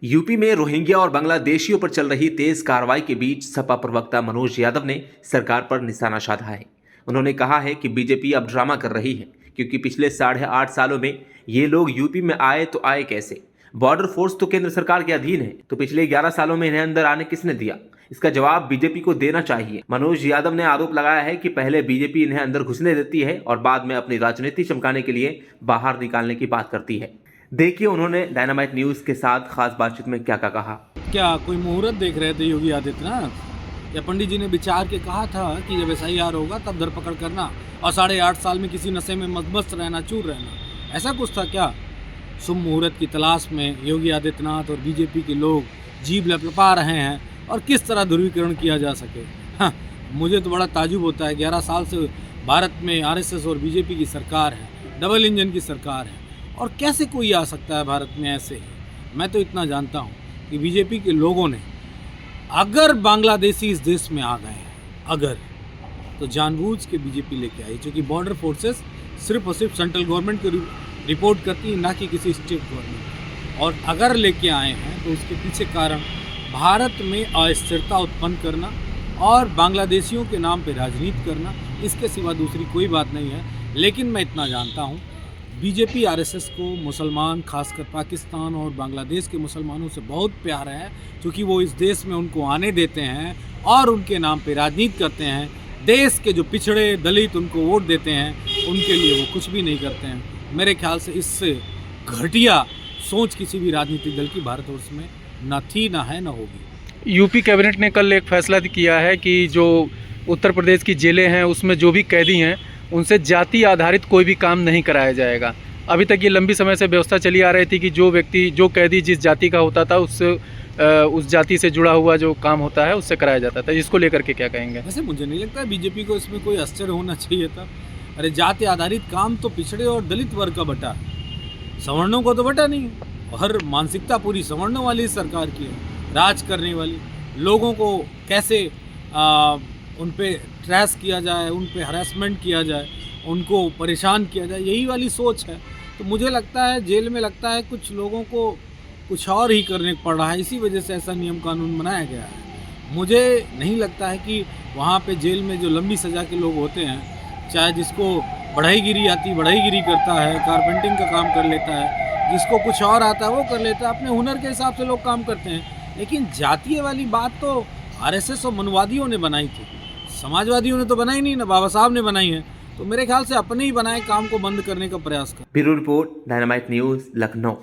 UP में Rohingya और बांग्लादेशियों पर चल रही तेज कार्रवाई के बीच सपा प्रवक्ता मनोज यादव ने सरकार पर निशाना साधा है। उन्होंने कहा है कि बीजेपी अब ड्रामा कर रही है, क्योंकि पिछले 8.5 सालों में ये लोग यूपी में आए तो आए कैसे? बॉर्डर फोर्स तो केंद्र सरकार के अधीन है, तो पिछले 11 सालों में इन्हें अंदर आने किसने दिया? इसका जवाब बीजेपी को देना चाहिए। मनोज यादव ने आरोप लगाया है कि पहले बीजेपी इन्हें अंदर घुसने देती है और बाद में अपनी राजनीति चमकाने के लिए बाहर निकालने की बात करती है। देखिए उन्होंने डायनामाइट न्यूज के साथ खास बातचीत में क्या कहा। क्या कोई मुहूर्त देख रहे थे योगी आदित्यनाथ, या पंडित जी ने विचार के कहा था कि जब SIR होगा तब धरपकड़ करना और 8.5 साल में किसी नशे में मस्त रहना, चूर रहना, ऐसा कुछ था क्या? शुभ मुहूर्त की तलाश में योगी आदित्यनाथ और बीजेपी के लोग जीभ लपलपा रहे हैं और किस तरह ध्रुवीकरण किया जा सके। हाँ, मुझे तो बड़ा ताजुब होता है। 11 साल से भारत में RSS और बीजेपी की सरकार है, डबल इंजन की सरकार है, और कैसे कोई आ सकता है भारत में ऐसे? मैं तो इतना जानता हूँ कि बीजेपी के लोगों ने, अगर बांग्लादेशी इस देश में आ गए हैं, अगर, तो जानबूझ के बीजेपी लेके आई, क्योंकि बॉर्डर फोर्सेस सिर्फ और सिर्फ सेंट्रल गवर्नमेंट को रिपोर्ट करती है, ना कि किसी स्टेट गवर्नमेंट। और अगर लेके आए हैं तो उसके पीछे कारण भारत में अस्थिरता उत्पन्न करना और बांग्लादेशियों के नाम पे राजनीति करना, इसके सिवा दूसरी कोई बात नहीं है। लेकिन मैं इतना जानता हूँ, बीजेपी RSS को मुसलमान, खासकर पाकिस्तान और बांग्लादेश के मुसलमानों से बहुत प्यार है, क्योंकि वो इस देश में उनको आने देते हैं और उनके नाम पे राजनीति करते हैं। देश के जो पिछड़े दलित उनको वोट देते हैं, उनके लिए वो कुछ भी नहीं करते हैं। मेरे ख्याल से इससे घटिया सोच किसी भी राजनीतिक दल की भारतवर्ष में ना थी, ना है, ना होगी। यूपी कैबिनेट ने कल एक फैसला किया है कि जो उत्तर प्रदेश की जेलें हैं उसमें जो भी कैदी हैं उनसे जाति आधारित कोई भी काम नहीं कराया जाएगा। अभी तक ये लंबी समय से व्यवस्था चली आ रही थी कि जो कैदी जिस जाति का होता था उस जाति से जुड़ा हुआ जो काम होता है उससे कराया जाता था। इसको लेकर के क्या कहेंगे? वैसे मुझे नहीं लगता है बीजेपी को इसमें कोई आश्चर्य होना चाहिए था। अरे, जाति आधारित काम तो पिछड़े और दलित वर्ग का बटा है, सवर्णों को तो बटा नहीं। हर मानसिकता पूरी सवर्णों वाली सरकार की है, राज करने वाली। लोगों को कैसे उन पे ट्रेस किया जाए, उन पे हरासमेंट किया जाए, उनको परेशान किया जाए, यही वाली सोच है। तो मुझे लगता है जेल में लगता है कुछ लोगों को कुछ और ही करने पड़ रहा है, इसी वजह से ऐसा नियम कानून बनाया गया है। मुझे नहीं लगता है कि वहाँ पे जेल में जो लंबी सज़ा के लोग होते हैं, चाहे जिसको बढ़ाईगिरी आती बढ़ाईगिरी करता है, कारपेंटिंग का काम कर लेता है, जिसको कुछ और आता है वो कर लेता है, अपने हुनर के हिसाब से लोग काम करते हैं। लेकिन जातीय वाली बात तो RSS और मनवादियों ने बनाई थी, समाजवादियों ने तो बनाई नहीं ना, बाबा साहब ने बनाई है। तो मेरे ख्याल से अपने ही बनाए काम को बंद करने का प्रयास कर। Bureau report, dynamite news, Lucknow.